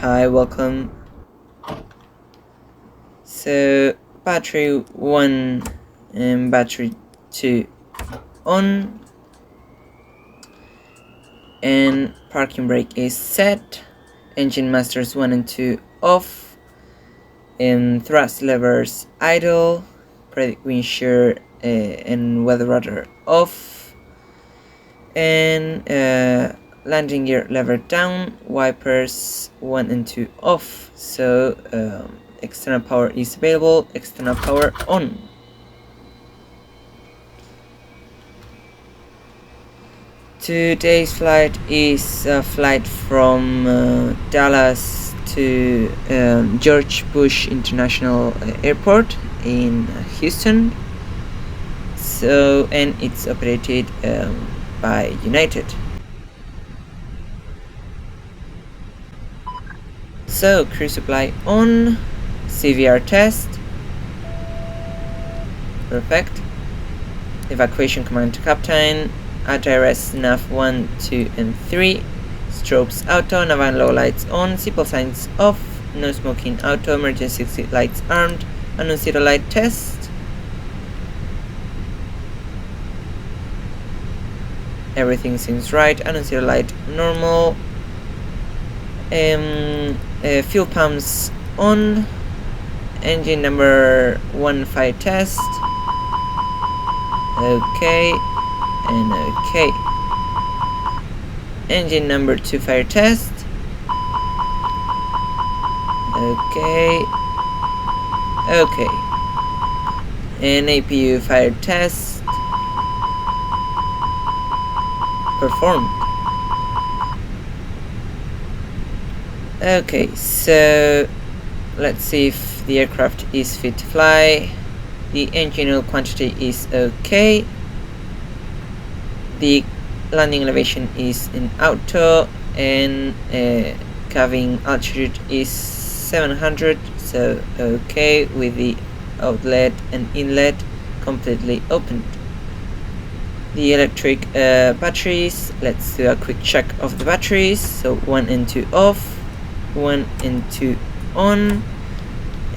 Hi, welcome. So battery 1 and battery 2 on, and parking brake is set, engine masters 1 and 2 off, and thrust levers idle, predict wind shear and weather radar off, and landing gear lever down, wipers 1 and 2 off. So external power is available, external power on. Today's flight is a flight from Dallas to George Bush International Airport in Houston. So, and it's operated by United. So, crew supply on, CVR test, perfect. Evacuation command to captain, ATRS nav 1, 2 and 3, strobes auto, nav and low lights on, seatbelt signs off, no smoking auto, emergency exit lights armed, unknown zero light test. Everything seems right, unknown zero light normal. Fuel pumps on, engine number 1 fire test, okay, and okay. Engine number 2 fire test, okay, okay. And APU fire test performed. Okay, so let's see if the aircraft is fit to fly. The engine oil quantity is okay. The landing elevation is in auto, and cabin altitude is 700, so okay, with the outlet and inlet completely opened. The electric batteries, let's do a quick check of the batteries. So 1 and 2 off, 1 and 2 on,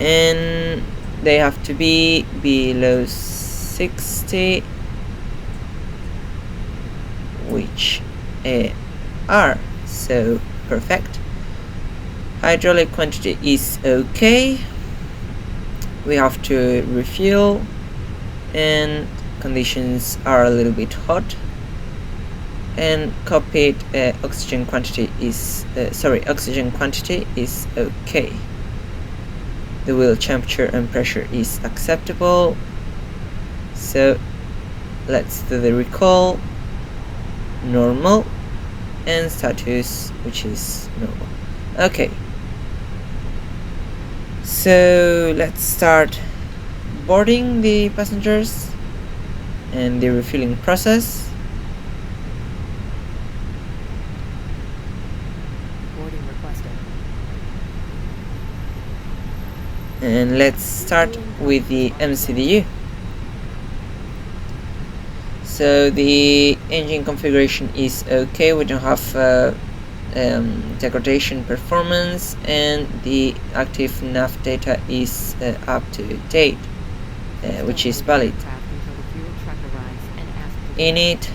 and they have to be below 60, which are, so perfect. Hydraulic quantity is okay. We have to refuel, and conditions are a little bit hot. And cockpit oxygen quantity is oxygen quantity is okay. The wheel temperature and pressure is acceptable. So let's do the recall, normal, and status, which is normal. Okay, so let's start boarding the passengers and the refueling process. And let's start with the MCDU. So the engine configuration is okay. We don't have degradation performance, and the active nav data is up to date, which is valid. Init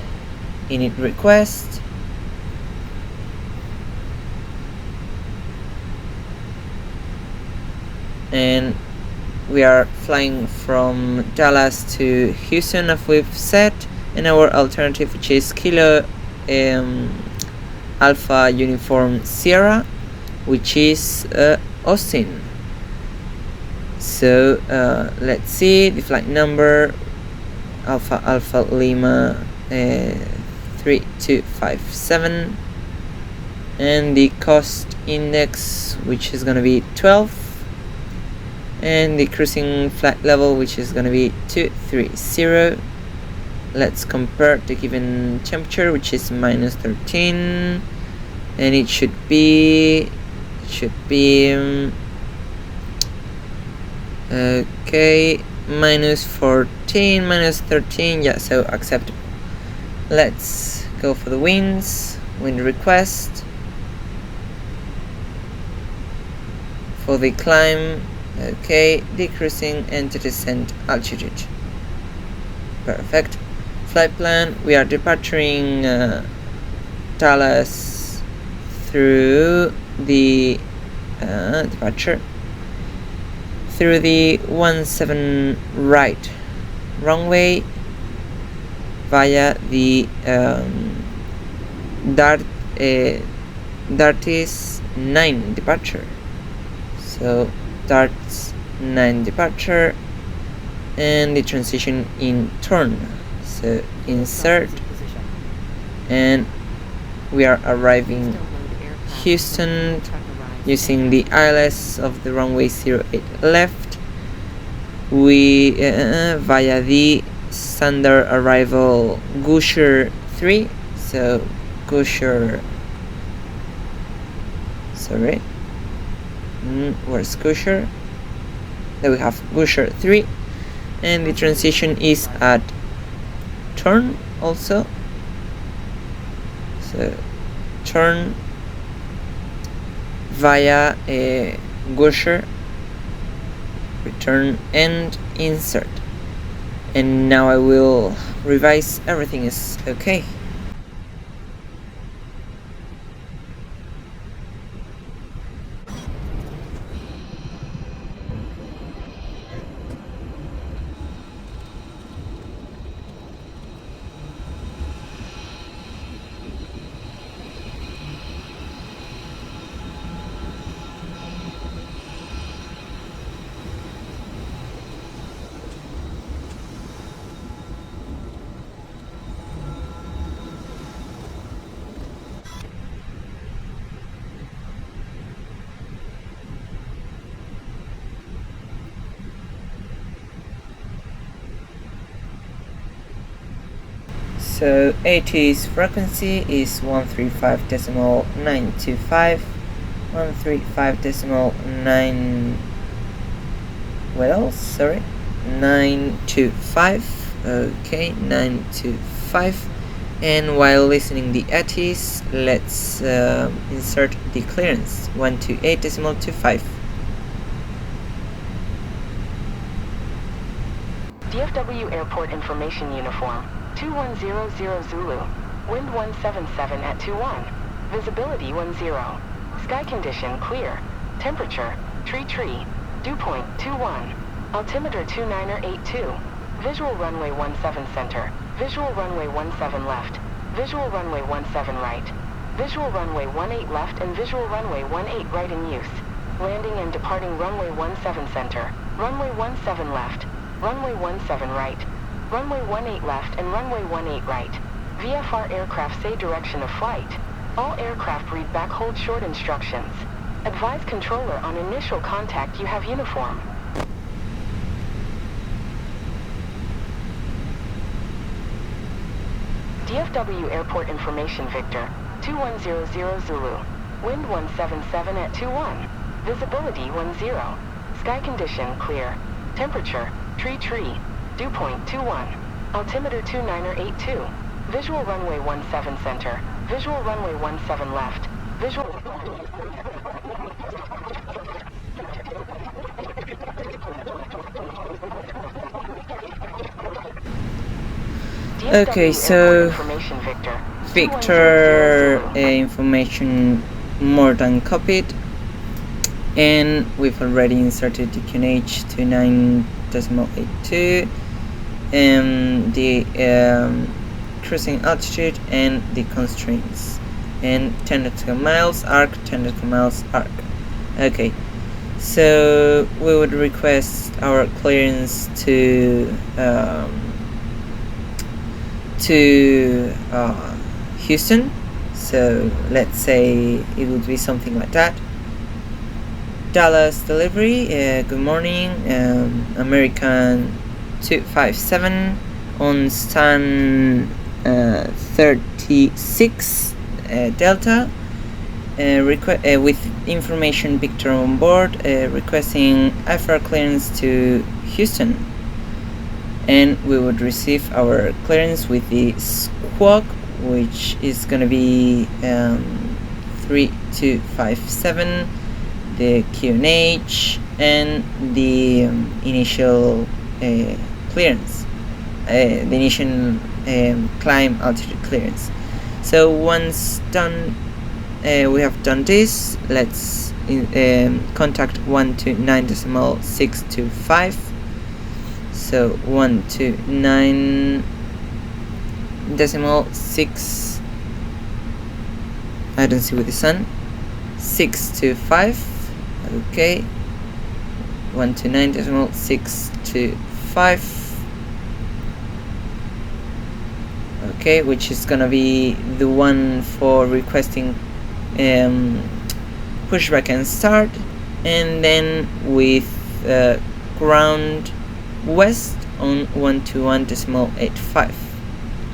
request, and we are flying from Dallas to Houston, as we've said, and our alternative, which is Kilo Alpha Uniform Sierra, which is Austin. So let's see the flight number, Alpha Alpha Lima 3257, and the cost index, which is gonna be 12, and the cruising flight level, which is gonna be 230. Let's compare the given temperature, which is -13, and it should be okay, -14, -13, yeah, so acceptable. Let's go for the winds, wind request, for the climb. Okay, decreasing and to descent altitude. Perfect. Flight plan, we are departing Dallas through the departure through the 17 right runway via the Dartis 9 departure. So Darts 9 departure and the transition in turn. So insert, and we are arriving Houston using the ILS of the runway 08 left. We via the standard arrival Gusher 3. So Gusher, sorry, where's Gusher? Then we have Gusher 3, and the transition is at turn also. So turn via a Gusher, return and insert. And now I will revise everything is okay. So AT's frequency is 135.925, 135.9, what else? Sorry, 925. Okay, 925. And while listening the ATs, let's insert the clearance 128.25. DFW Airport Information Uniform 2100 Zulu, wind 177 at 21, visibility 10, sky condition clear, temperature tree, dew point 21, altimeter 2982, visual runway 17 center, visual runway 17 left, visual runway 17 right, visual runway 18 left and visual runway 18 right in use, landing and departing runway 17 center, runway 17 left, runway 17 right, runway 18 left and runway 18 right. VFR aircraft say direction of flight. All aircraft read back hold short instructions. Advise controller on initial contact you have uniform. DFW Airport Information Victor 2100 Zulu, wind 177 at 21, visibility 10, sky condition clear, temperature tree, dew point 21, altimeter 2982, visual runway 17 center, visual runway 17 left, visual... Okay, so Victor information more than copied, and we've already inserted the QNH to 9.82 and the cruising altitude and the constraints, and 10 nautical miles arc, 10 nautical miles arc. Okay, so we would request our clearance to Houston. So let's say it would be something like that. Dallas delivery, good morning, American 257 on stand 36 Delta, with information Victor on board, requesting IFR clearance to Houston, and we would receive our clearance with the squawk, which is gonna be 3257 the QNH and the initial clearance, the initial climb altitude clearance. So once done, we have done this. Let's contact 129.625. So 129.6, I don't see with the sun, 625. Okay, 129.625. Okay, which is gonna be the one for requesting pushback and start, and then with ground west on 121.85.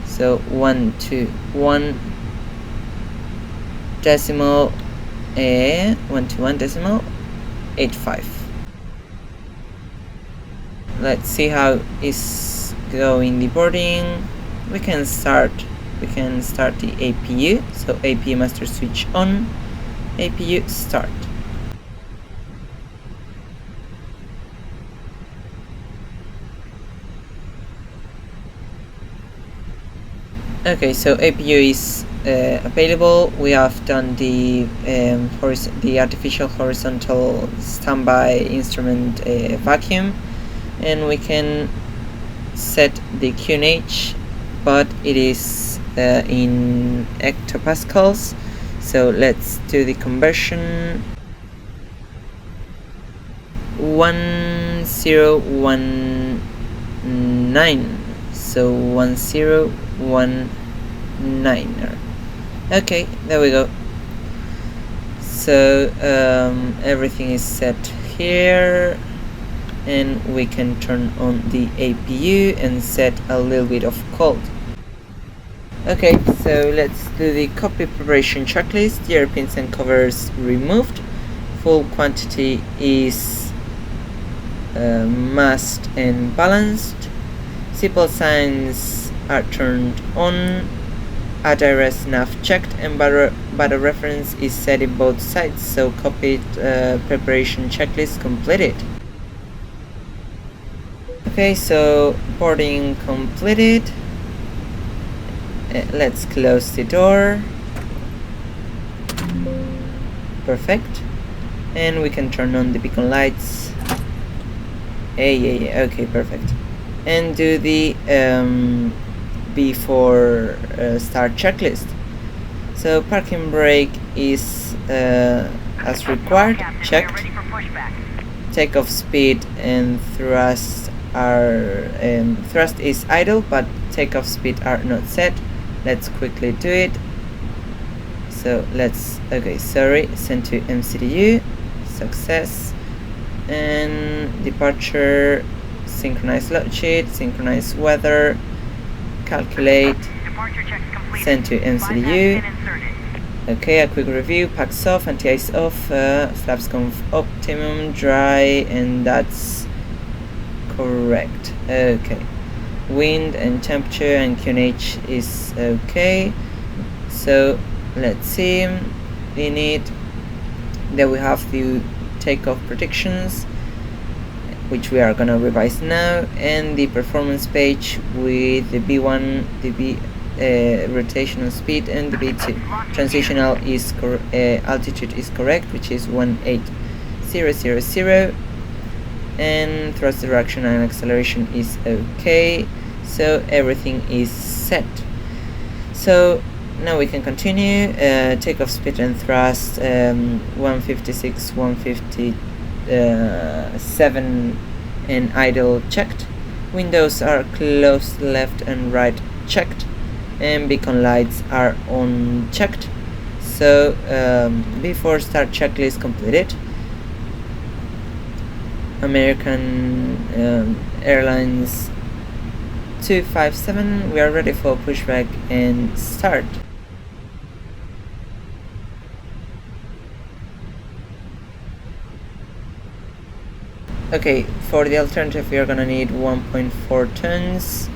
So 121.85. Let's see how is going the boarding. We can start the APU. So APU master switch on, APU start. Okay, so APU is available. We have done the artificial horizontal standby instrument vacuum, and we can set the QNH, but it is in hectopascals. So let's do the conversion. 1019. So 1019. Okay, there we go. So everything is set here, and we can turn on the APU and set a little bit of cold. Okay, so let's do the cockpit preparation checklist. The airpins and covers removed. Full quantity is masked and balanced. Seatbelt signs are turned on. ADIRS nav checked, and battle reference is set in both sides. So cockpit preparation checklist completed. Okay, so boarding completed. Let's close the door. Perfect. And we can turn on the beacon lights. Yeah, okay, perfect. And do the before start checklist. So parking brake is as required, checked. Takeoff speed and thrust are thrust is idle, but takeoff speed are not set. Let's quickly do it. So let's send to MCDU, success, and departure, synchronize load sheet, synchronize weather, calculate, send to MCDU. Okay, a quick review, packs off, anti-ice off, flaps conf optimum, dry, and that's correct. Okay, wind and temperature and QNH is okay. So let's see, we need, then we have the takeoff predictions, which we are gonna revise now, and the performance page with the B1, the B rotational speed, and the B2. Transitional is altitude is correct, which is 18000, and thrust direction and acceleration is okay. So everything is set. So now we can continue. Takeoff speed and thrust 156, 157, and idle checked. Windows are closed, left and right checked, and beacon lights are on checked. So before start checklist completed. American Airlines 257, we are ready for pushback and start. Okay, for the alternative we are gonna need 1.4 tons.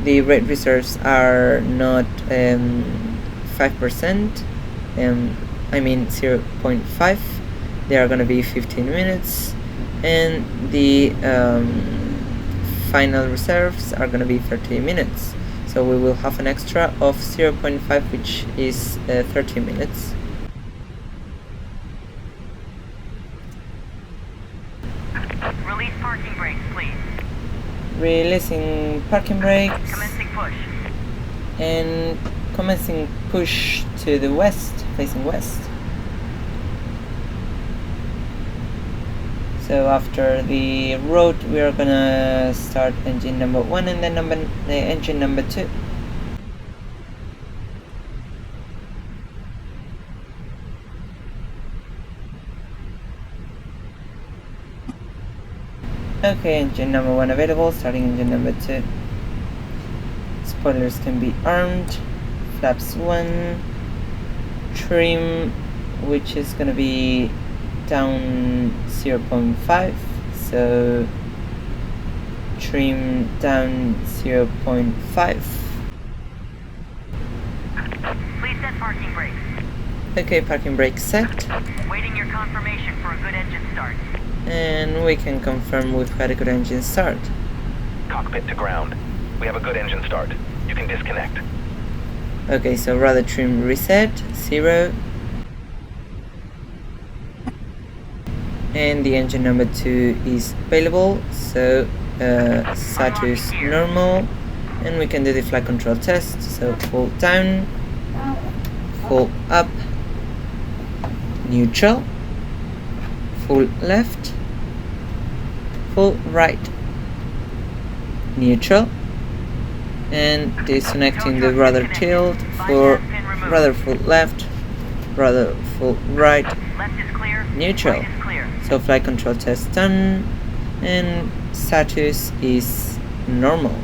The rate reserves are not 5%, I mean 0.5. they are gonna be 15 minutes, and the final reserves are gonna be 30 minutes. So we will have an extra of 0.5, which is 30 minutes. Release parking brakes, please. Releasing parking brakes. Commencing push. And commencing push to the west, facing west. So after the road, we are gonna start engine number 1 and then engine number 2. Okay, engine number 1 available, starting engine number 2. Spoilers can be armed. Flaps 1. Trim, which is gonna be down 0.5, so trim down 0.5. Please set parking brakes. Okay, parking brake set. Waiting your confirmation for a good engine start. And we can confirm we've had a good engine start. Cockpit to ground. We have a good engine start. You can disconnect. Okay, so rudder trim reset, 0. And the engine number 2 is available, so status normal, and we can do the flight control test. So full down, full up, neutral, full left, full right, neutral, and disconnecting the rudder tilt for rudder full left, rudder full right, Left is clear. neutral. Right is clear. So flight control test done, and status is normal.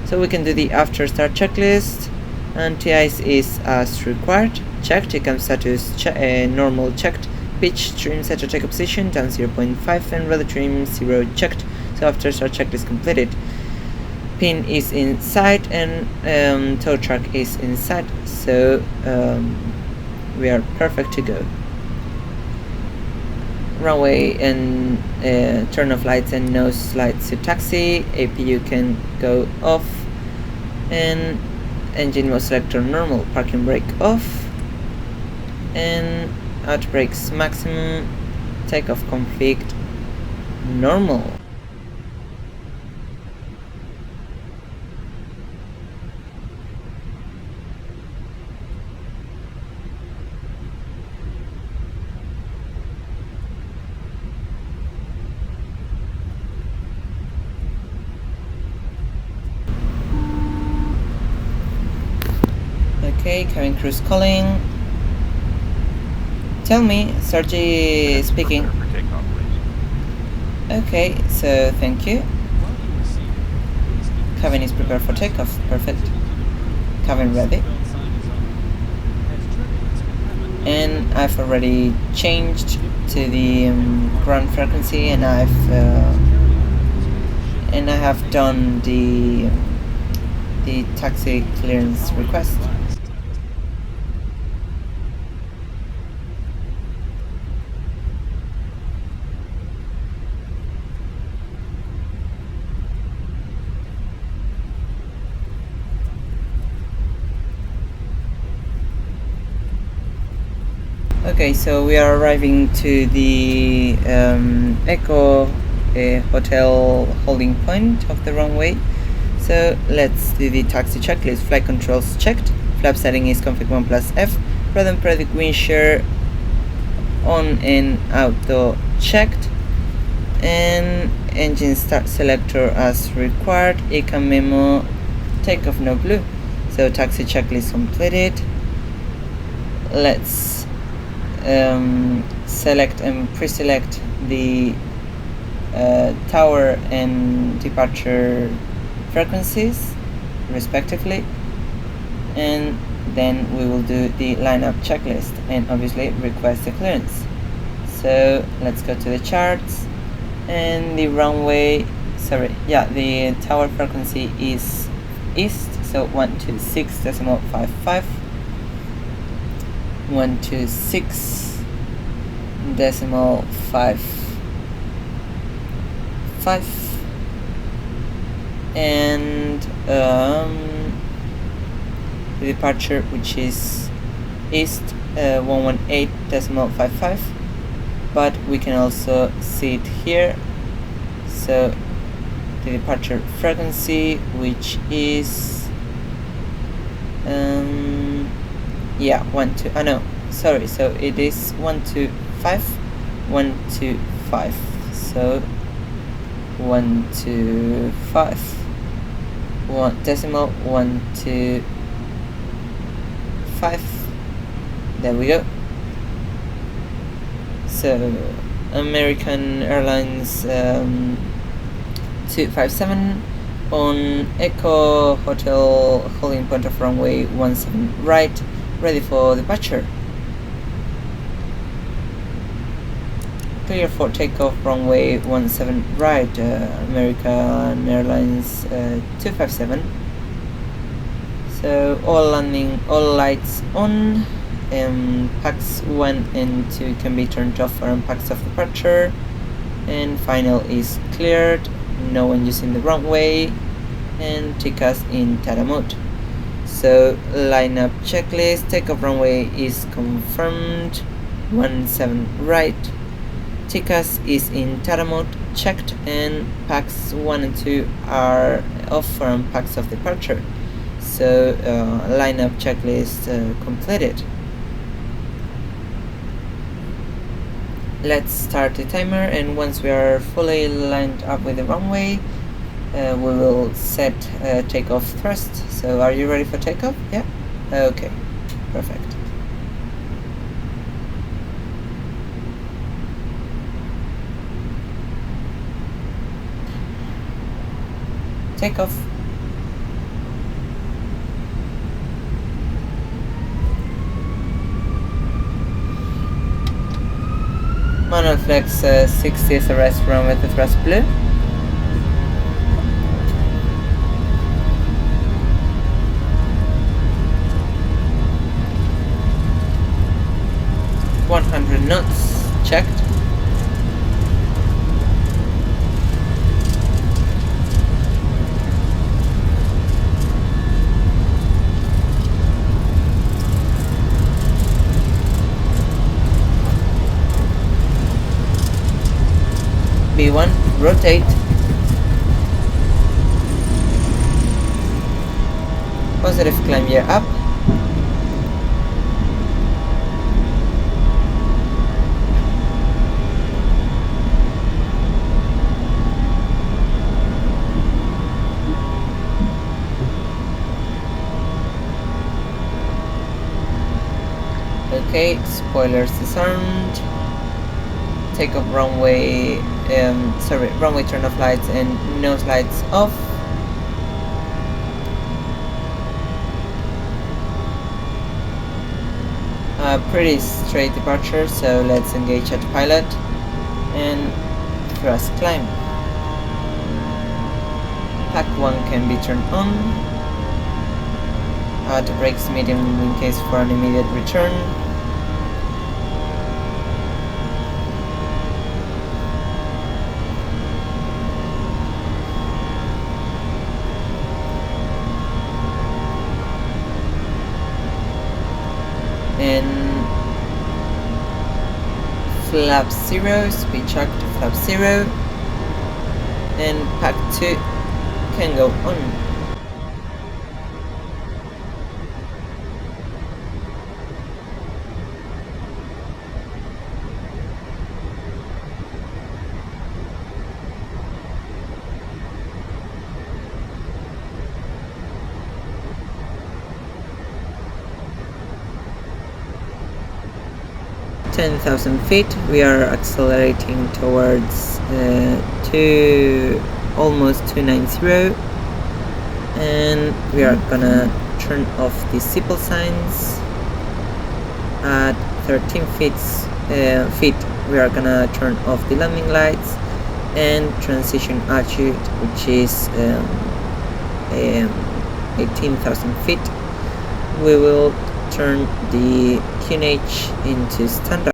So we can do the after start checklist. Anti-ice is as required, checked. Ecam status normal, checked. Pitch trim set to take position down 0.5, and rudder trim 0, checked. So after start checklist completed. Pin is inside, and tow truck is inside, so we are perfect to go. Runway and turn off lights and nose lights to taxi. APU can go off, and engine mode selector normal, parking brake off, and out brakes maximum, takeoff config normal. Okay, cabin cruise calling. Tell me, Sergey speaking. For takeoff, please. Okay, so thank you. Cabin is prepared for takeoff. Perfect. Cabin ready. And I've already changed to the ground frequency, and I have done the taxi clearance request. Okay, so we are arriving to the Echo hotel holding point of the runway. So let's do the taxi checklist. Flight controls checked. Flap setting is config 1 plus F. Rudder and predict wind shear on and auto checked. And engine start selector as required. Ecam memo, takeoff no blue. So taxi checklist completed. Let's select and pre-select the tower and departure frequencies respectively, and then we will do the lineup checklist and obviously request the clearance. So let's go to the charts, and the the tower frequency is east, so 126.55, 126 1.55, and the departure, which is east, 118.55, but we can also see it here. So the departure frequency, which is yeah, 125. Oh no, sorry. So it is 125, 125. So 125, 1.125. There we go. So American Airlines 257 on Echo Hotel, holding point of runway 17 right, ready for departure. Clear for takeoff, runway 17 right, American Airlines 257. So all landing, all lights on, packs 1 and 2 can be turned off for packs of departure, and final is cleared, no one using the runway, and take us in Tata mode. So lineup checklist, takeoff runway is confirmed, 17 right, TCAS is in Tata mode, checked, and packs 1 and 2 are off from packs of departure. So lineup checklist completed. Let's start the timer, and once we are fully lined up with the runway, we will set takeoff thrust. So are you ready for takeoff? Yeah? Okay, perfect. Takeoff. Manual flex 60 SRS runway to thrust blue. .100 knots checked. B1, rotate. Positive climb gear up. Okay, spoilers disarmed. Takeoff runway, runway turn off lights and nose lights off. Pretty straight departure, so let's engage autopilot and thrust climb. Pack 1 can be turned on. Auto brakes medium in case for an immediate return. And flap 0, speed check to flap 0, and pack 2 can go on. .10,000 feet, we are accelerating towards almost 290, and we are gonna turn off the SIPL signs. At 13 feet, we are gonna turn off the landing lights and transition altitude, which is 18,000 feet. We will turn the QNH into standard.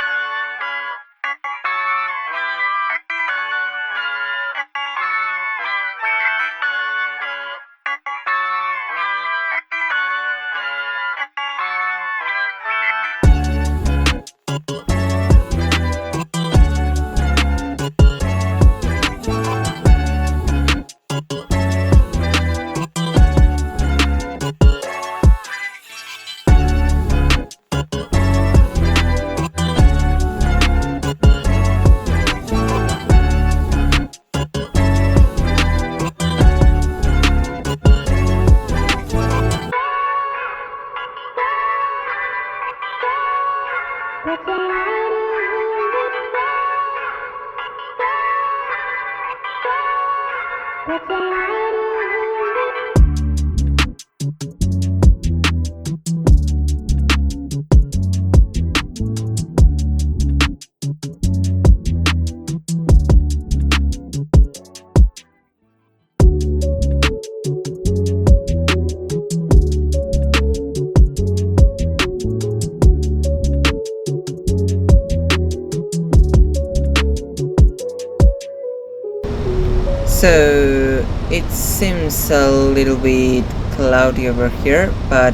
it seems a little bit cloudy over here, but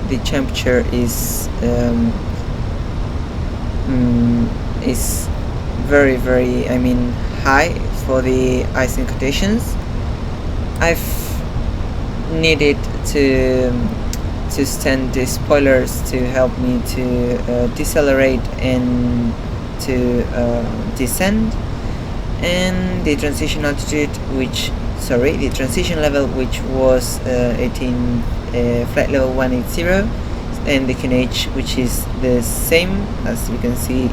the temperature is very, very, I mean, high for the icing conditions. I've needed to stand the spoilers to help me to decelerate and to descend, and the transition altitude, the transition level, which was 18 flight level 180, and the QNH, which is the same as you can see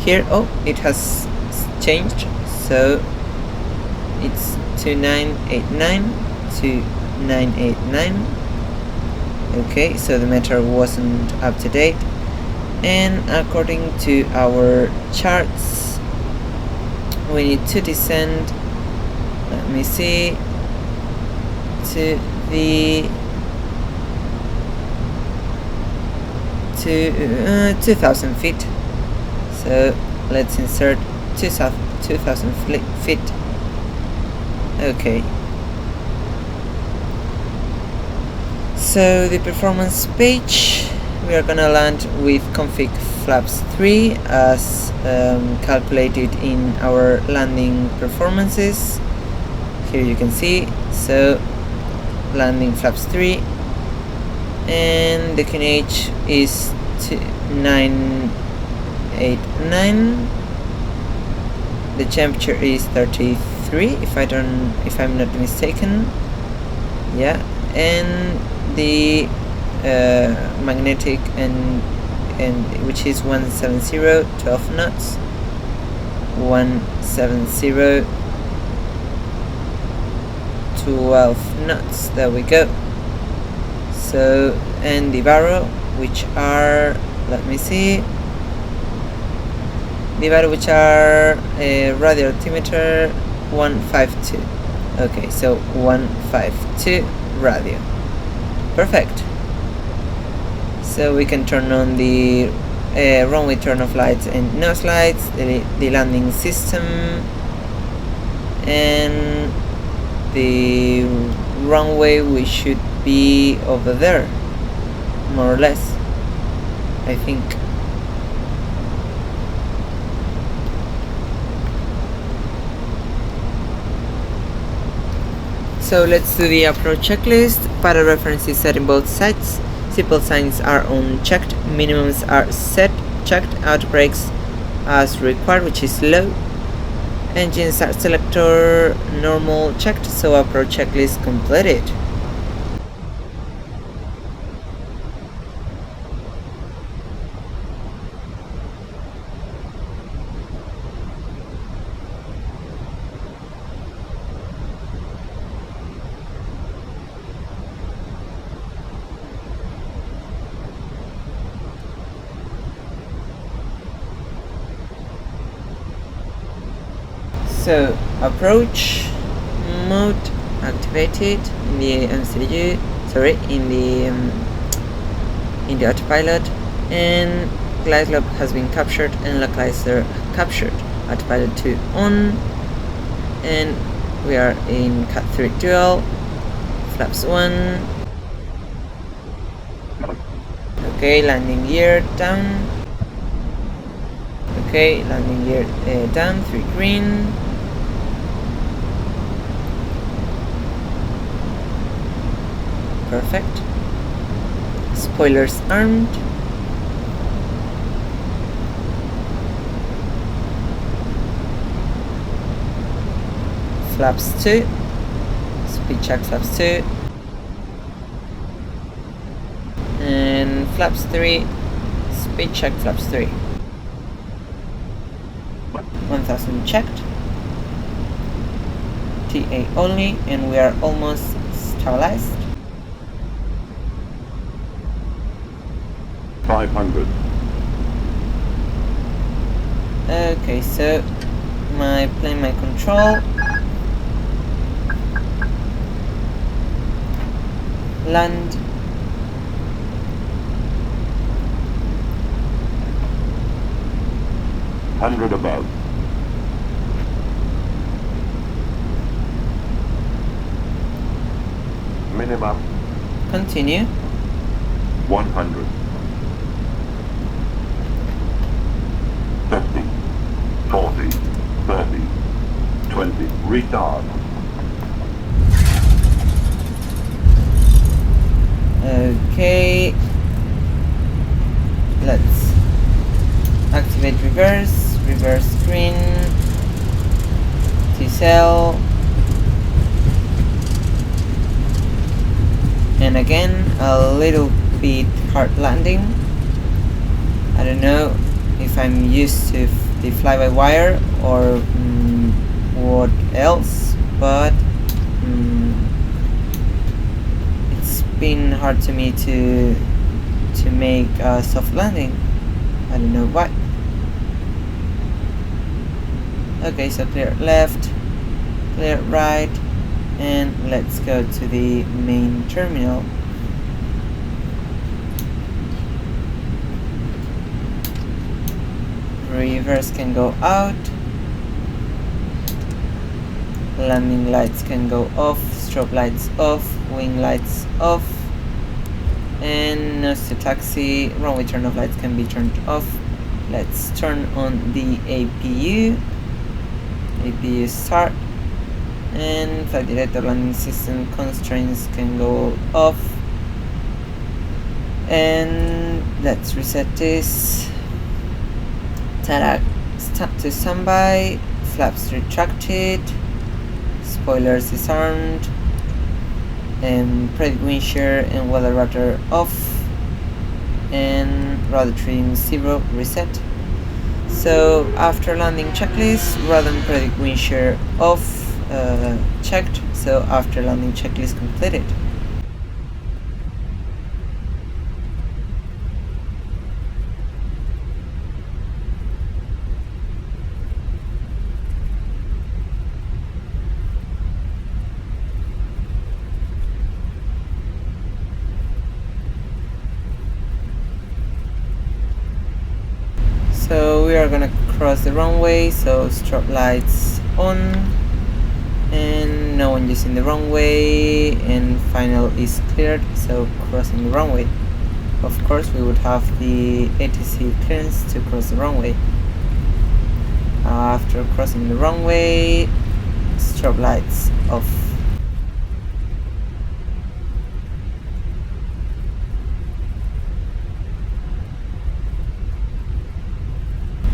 here. Oh, it has changed, so it's 2989 to 989. Okay, so the meter wasn't up to date, and according to our charts we need to descend, let me see, to the 2000 feet. So let's insert 2000 feet. Okay, so the performance page, we are gonna land with config flaps 3 as calculated in our landing performances. Here you can see, so landing flaps 3, and the QNH is 989. The temperature is 33, if I'm not mistaken. Yeah, and the magnetic and which is 170, 12 knots. 170, 12 knots. There we go. So, and the baro, which are, let me see, the baro, which are radio altimeter 152. Okay, so 152 radio. Perfect. So we can turn on the runway turn off lights and nose lights, the landing system, and the runway. We should be over there, more or less, I think. So let's do the approach checklist. Para reference is set in both sides. Seatbelt signs are unchecked. Minimums are set, checked. Out brakes as required, which is low. Engine start selector normal, checked. So approach checklist completed. So approach mode activated in the MCU, in the autopilot, and glide slope has been captured and localizer captured. Autopilot 2 on, and we are in Cat 3 dual, flaps 1. Okay, landing gear down. Okay, landing gear down, 3 green. Perfect. Spoilers armed. Flaps 2. Speed check flaps 2. And flaps 3. Speed check flaps 3. 1000 checked. TA only, and we are almost stabilized. 500. Okay, so my control. Land. Hundred above. Minimum Continue. 100. 50, 40, 30, 20. Retard. Okay. Let's activate reverse screen, T-cell, and again a little bit hard landing. I don't know if I'm used to the fly-by-wire or what else, but it's been hard to me to make a soft landing. I don't know why. Okay, so clear left, clear right, and let's go to the main terminal. Reverse can go out, landing lights can go off, strobe lights off, wing lights off, and nose to taxi, runway turn off lights can be turned off. Let's turn on the APU start, and flight director landing system constraints can go off, and let's reset this. TARAC to standby, flaps retracted, spoilers disarmed, and predict wind shear and weather rudder off, and rudder trim 0 reset. So after landing checklist, rudder and predict wind shear off checked. So after landing checklist completed. So we are gonna cross the runway, so strobe lights on, and no one using the runway, and final is cleared, so crossing the runway. Of course we would have the ATC clearance to cross the runway. After crossing the runway, strobe lights off.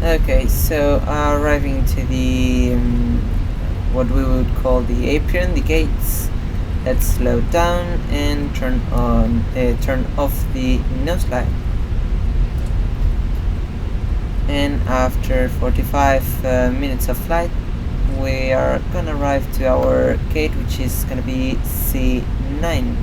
Okay, so arriving to the what we would call the apron, the gates. Let's slow down and turn off the nose light. And after 45 minutes of flight, we are gonna arrive to our gate, which is gonna be C9.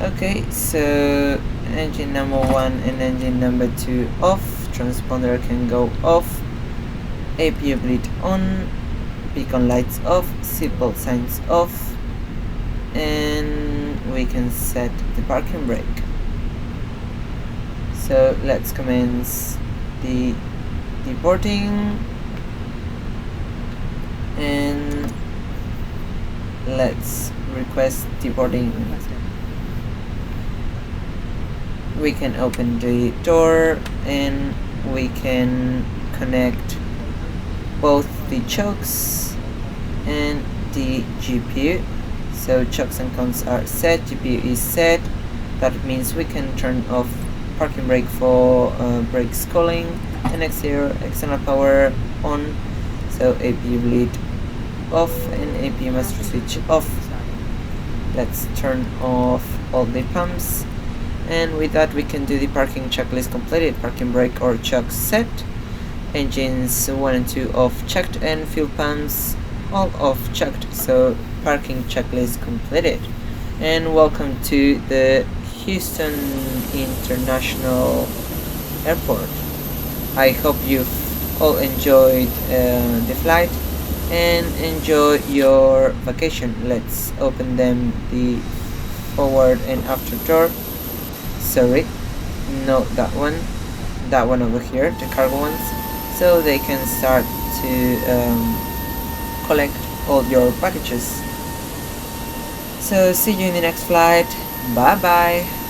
Okay, so engine number 1 and engine number 2 off, transponder can go off, APU bleed on, beacon lights off, seatbelt signs off, and we can set the parking brake. So let's commence the deboarding, and let's request deboarding. We can open the door and we can connect both the chokes and the GPU. So chokes and cons are set, GPU is set. That means we can turn off parking brake for brake schooling, and external power on. So APU bleed off and APU master switch off. Let's turn off all the pumps. And with that we can do the parking checklist completed. Parking brake or choke set, engines 1 and 2 off checked, and fuel pumps all off checked. So parking checklist completed. And welcome to the Houston International Airport. I hope you've all enjoyed the flight and enjoy your vacation. Let's open them the forward and after door. Sorry, no, that one over here, the cargo ones, so they can start to collect all your packages. So see you in the next flight. Bye bye.